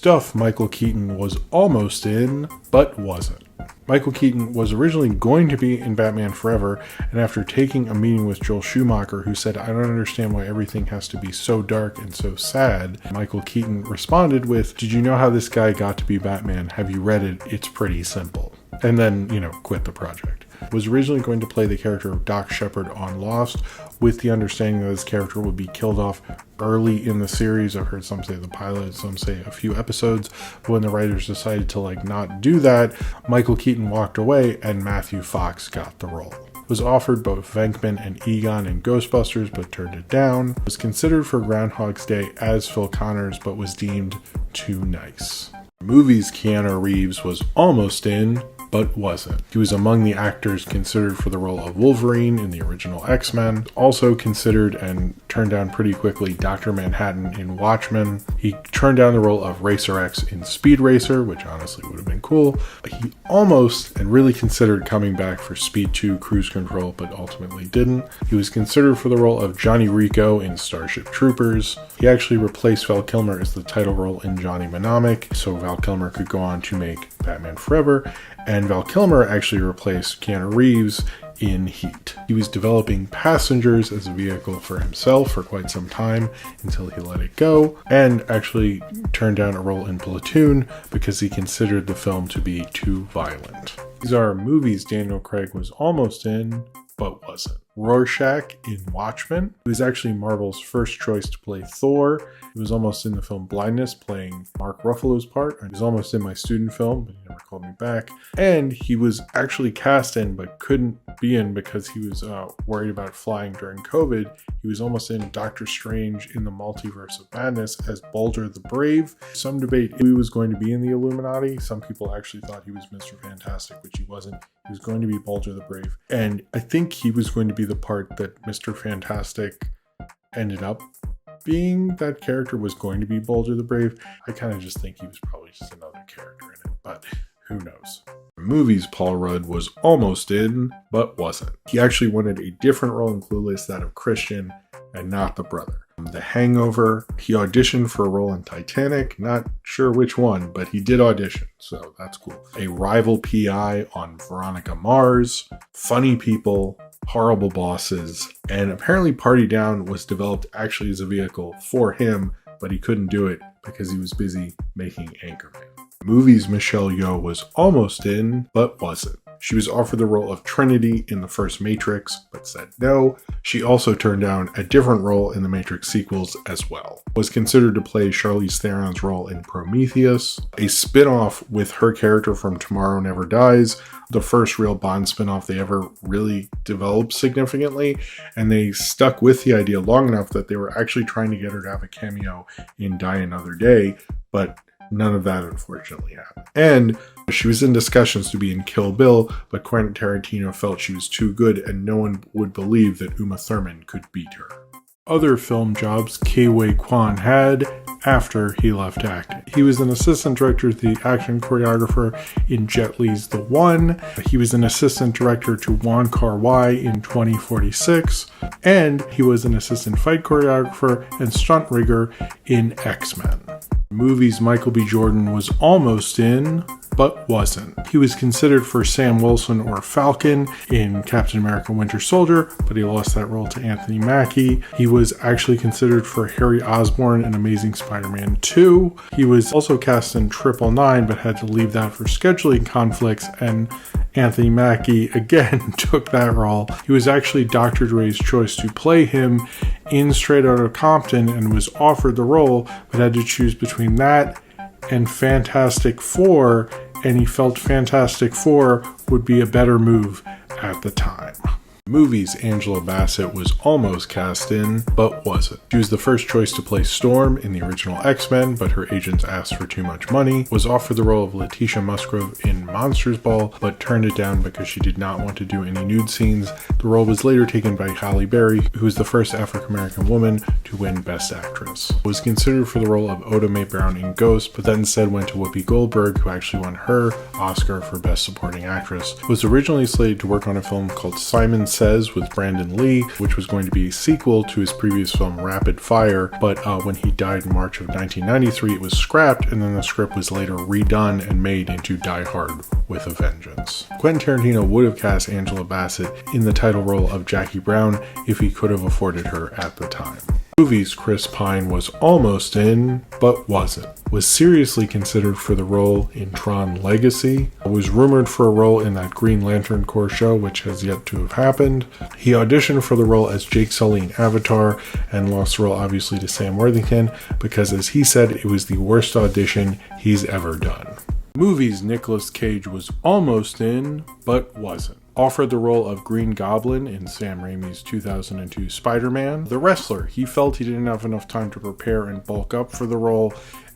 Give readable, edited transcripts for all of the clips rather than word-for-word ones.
stuff Michael Keaton was almost in, but wasn't. Michael Keaton was originally going to be in Batman Forever, and after taking a meeting with Joel Schumacher, who said, "I don't understand why everything has to be so dark and so sad," Michael Keaton responded with, "Did you know how this guy got to be Batman? Have you read it? It's pretty simple." And then, quit the project. Was originally going to play the character of Doc Shepard on Lost, with the understanding that this character would be killed off early in the series. I've heard some say the pilot, some say a few episodes. But when the writers decided to not do that, Michael Keaton walked away and Matthew Fox got the role. Was offered both Venkman and Egon in Ghostbusters, but turned it down. Was considered for Groundhog's Day as Phil Connors, but was deemed too nice. Movies Keanu Reeves was almost in, but wasn't. He was among the actors considered for the role of Wolverine in the original X-Men. Also considered and turned down pretty quickly Dr. Manhattan in Watchmen. He turned down the role of Racer X in Speed Racer, which honestly would have been cool. He almost and really considered coming back for Speed 2 Cruise Control, but ultimately didn't. He was considered for the role of Johnny Rico in Starship Troopers. He actually replaced Val Kilmer as the title role in Johnny Mnemonic, so Val Kilmer could go on to make Batman Forever, and Val Kilmer actually replaced Keanu Reeves in Heat. He was developing Passengers as a vehicle for himself for quite some time until he let it go, and actually turned down a role in Platoon because he considered the film to be too violent. These are movies Daniel Craig was almost in, but wasn't. Rorschach in Watchmen. He was actually Marvel's first choice to play Thor. He was almost in the film Blindness, playing Mark Ruffalo's part. He was almost in my student film, but he never called me back. And he was actually cast in, but couldn't be in because he was worried about flying during COVID. He was almost in Doctor Strange in the Multiverse of Madness as Baldur the Brave. Some debate who he was going to be in the Illuminati. Some people actually thought he was Mr. Fantastic, which he wasn't. He was going to be Baldur the Brave. And I think he was going to be the part that Mr. Fantastic ended up being. That character was going to be Baldur the Brave. I kind of just think he was probably just another character in it, but who knows. Movies Paul Rudd was almost in, but wasn't. He actually wanted a different role in Clueless, that of Christian, and not the brother. The Hangover, he auditioned for a role in Titanic, not sure which one, but he did audition, so that's cool. A rival PI on Veronica Mars, Funny People, Horrible Bosses, and apparently Party Down was developed actually as a vehicle for him, but he couldn't do it because he was busy making Anchorman. Movies Michelle Yeoh was almost in, but wasn't. She was offered the role of Trinity in the first Matrix, but said no. She also turned down a different role in the Matrix sequels as well. Was considered to play Charlize Theron's role in Prometheus, a spin-off with her character from Tomorrow Never Dies, the first real Bond spin-off they ever really developed significantly, and they stuck with the idea long enough that they were actually trying to get her to have a cameo in Die Another Day, but none of that unfortunately happened. And she was in discussions to be in Kill Bill, but Quentin Tarantino felt she was too good and no one would believe that Uma Thurman could beat her. Other film jobs Ke-Huy Quan had after he left acting. He was an assistant director to the action choreographer in Jet Li's The One. He was an assistant director to Wong Kar-wai in 2046. And he was an assistant fight choreographer and stunt rigger in X-Men. Movies Michael B. Jordan was almost in, but wasn't. He was considered for Sam Wilson or Falcon in Captain America Winter Soldier, but he lost that role to Anthony Mackie. He was actually considered for Harry Osborn in Amazing Spider-Man 2. He was also cast in 999, but had to leave that for scheduling conflicts, and Anthony Mackie again took that role. He was actually Dr. Dre's choice to play him in Straight Outta Compton and was offered the role, but had to choose between that and Fantastic Four, and he felt Fantastic Four would be a better move at the time. Movies Angela Bassett was almost cast in, but wasn't. She was the first choice to play Storm in the original X-Men, but her agents asked for too much money. Was offered the role of Letitia Musgrove in Monsters Ball, but turned it down because she did not want to do any nude scenes. The role was later taken by Halle Berry, who was the first African-American woman to win Best Actress. Was considered for the role of Oda Mae Brown in Ghost, but then instead went to Whoopi Goldberg, who actually won her Oscar for Best Supporting Actress. Was originally slated to work on a film called Simon Says with Brandon Lee, which was going to be a sequel to his previous film Rapid Fire, but when he died in March of 1993, it was scrapped, and then the script was later redone and made into Die Hard with a Vengeance. Quentin Tarantino would have cast Angela Bassett in the title role of Jackie Brown if he could have afforded her at the time. Movies Chris Pine was almost in, but wasn't. Was seriously considered for the role in Tron Legacy. Was rumored for a role in that Green Lantern Corps show, which has yet to have happened. He auditioned for the role as Jake Sully in Avatar, and lost the role obviously to Sam Worthington, because as he said, it was the worst audition he's ever done. Movies Nicolas Cage was almost in, but wasn't. Offered the role of Green Goblin in Sam Raimi's 2002 Spider-Man. The wrestler, he felt he didn't have enough time to prepare and bulk up for the role,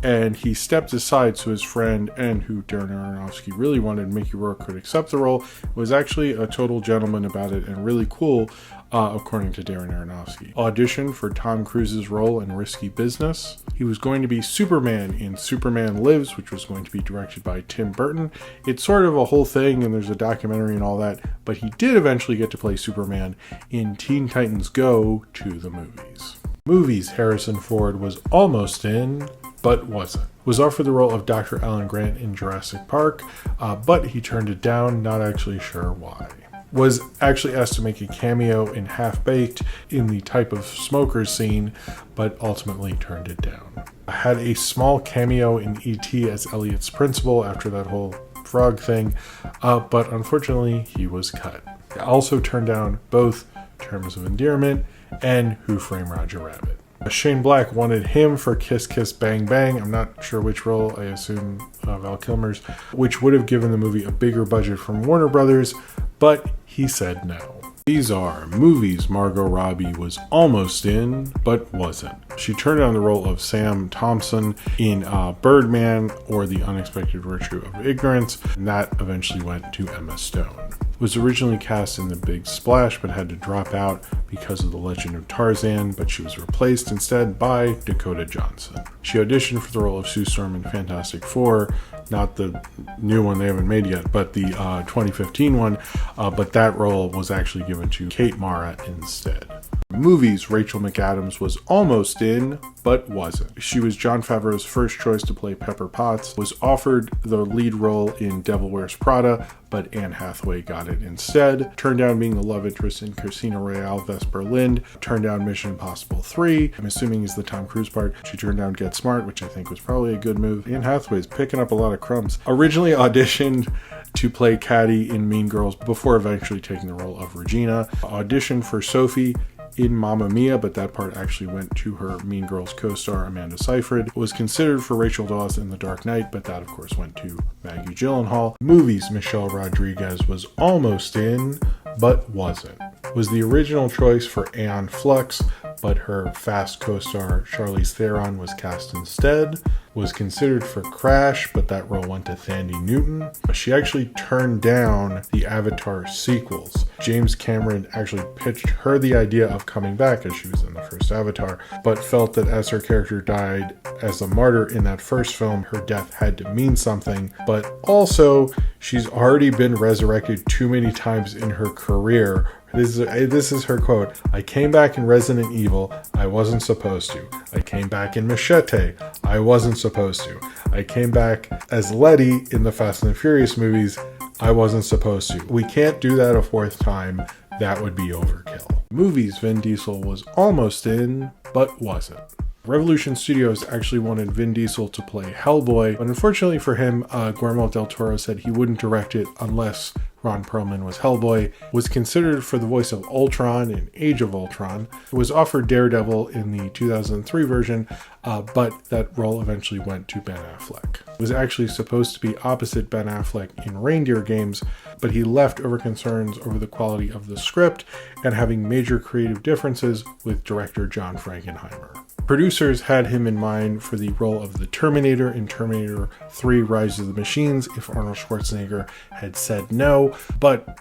and he stepped aside so his friend, and who Darren Aronofsky really wanted, Mickey Rourke, could accept the role. Was actually a total gentleman about it and really cool, according to Darren Aronofsky. Auditioned for Tom Cruise's role in Risky Business. He was going to be Superman in Superman Lives, which was going to be directed by Tim Burton. It's sort of a whole thing, and there's a documentary and all that, but he did eventually get to play Superman in Teen Titans Go to the movies. Movies Harrison Ford was almost in, but wasn't. Was offered the role of Dr. Alan Grant in Jurassic Park, but he turned it down, not actually sure why. Was actually asked to make a cameo in Half Baked in the type of smokers scene, but ultimately turned it down. Had a small cameo in E.T. as Elliot's principal after that whole frog thing, but unfortunately he was cut. Also turned down both Terms of Endearment and Who Framed Roger Rabbit. Shane Black wanted him for Kiss Kiss Bang Bang. I'm not sure which role, I assume Val Kilmer's, which would have given the movie a bigger budget from Warner Brothers, but he said no. These are movies Margot Robbie was almost in, but wasn't. She turned down the role of Sam Thompson in Birdman or The Unexpected Virtue of Ignorance, and that eventually went to Emma Stone. Was originally cast in The Big Splash, but had to drop out because of The Legend of Tarzan, but she was replaced instead by Dakota Johnson. She auditioned for the role of Sue Storm in Fantastic Four, not the new one they haven't made yet, but the 2015 one, but that role was actually given to Kate Mara instead. Movies Rachel McAdams was almost in, but wasn't. She was Jon Favreau's first choice to play Pepper Potts, was offered the lead role in Devil Wears Prada, but Anne Hathaway got it instead. Turned down being the love interest in Casino Royale, Vesper Lynd. Turned down Mission Impossible 3, I'm assuming is the Tom Cruise part. She turned down Get Smart, which I think was probably a good move. Anne Hathaway's picking up a lot of crumbs. Originally auditioned to play Caddy in Mean Girls before eventually taking the role of Regina. Auditioned for Sophie in Mamma Mia, but that part actually went to her Mean Girls co-star Amanda Seyfried. Was considered for Rachel Dawes in The Dark Knight, but that of course went to Maggie Gyllenhaal. Movies Michelle Rodriguez was almost in, but wasn't. Was the original choice for Aeon Flux, but her Fast co-star Charlize Theron was cast instead. Was considered for Crash, but that role went to Thandie Newton. She actually turned down the Avatar sequels. James Cameron actually pitched her the idea of coming back, as she was in the first Avatar, but felt that as her character died as a martyr in that first film, her death had to mean something, but also she's already been resurrected too many times in her career. This is her quote. "I came back in Resident Evil. I wasn't supposed to. I came back in Machete. I wasn't supposed to. I came back as Letty in the Fast and the Furious movies. I wasn't supposed to. We can't do that a fourth time. That would be overkill." Movies Vin Diesel was almost in, but wasn't. Revolution Studios actually wanted Vin Diesel to play Hellboy, but unfortunately for him, Guillermo del Toro said he wouldn't direct it unless Ron Perlman was Hellboy. Was considered for the voice of Ultron in Age of Ultron. Was offered Daredevil in the 2003 version, but that role eventually went to Ben Affleck. Was actually supposed to be opposite Ben Affleck in Reindeer Games, but he left over concerns over the quality of the script and having major creative differences with director John Frankenheimer. Producers had him in mind for the role of the Terminator in Terminator 3 Rise of the Machines if Arnold Schwarzenegger had said no, but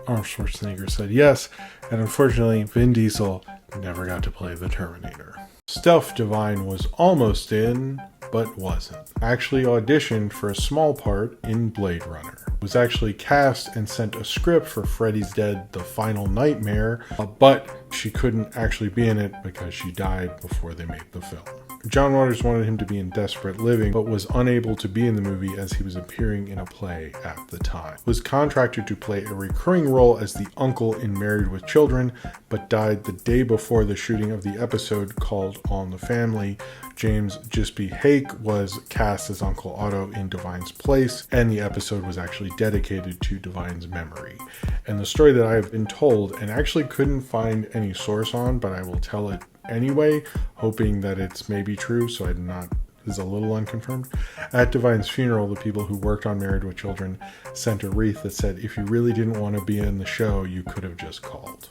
Arnold Schwarzenegger said yes, and unfortunately Vin Diesel never got to play the Terminator. Stealth Divine was almost in, but wasn't. Actually auditioned for a small part in Blade Runner. Was actually cast and sent a script for Freddy's Dead: The Final Nightmare, but she couldn't actually be in it because she died before they made the film. John Waters wanted him to be in Desperate Living, but was unable to be in the movie as he was appearing in a play at the time. Was contracted to play a recurring role as the uncle in Married with Children, but died the day before the shooting of the episode called On the Family. James Gisby Hake was cast as Uncle Otto in Divine's place, and the episode was actually dedicated to Divine's memory. And the story that I've been told, and actually couldn't find any source on, but I will tell it anyway, hoping that it's maybe true, so I'm not, is a little unconfirmed. At Divine's funeral, the people who worked on Married with Children sent a wreath that said, "If you really didn't want to be in the show, you could have just called."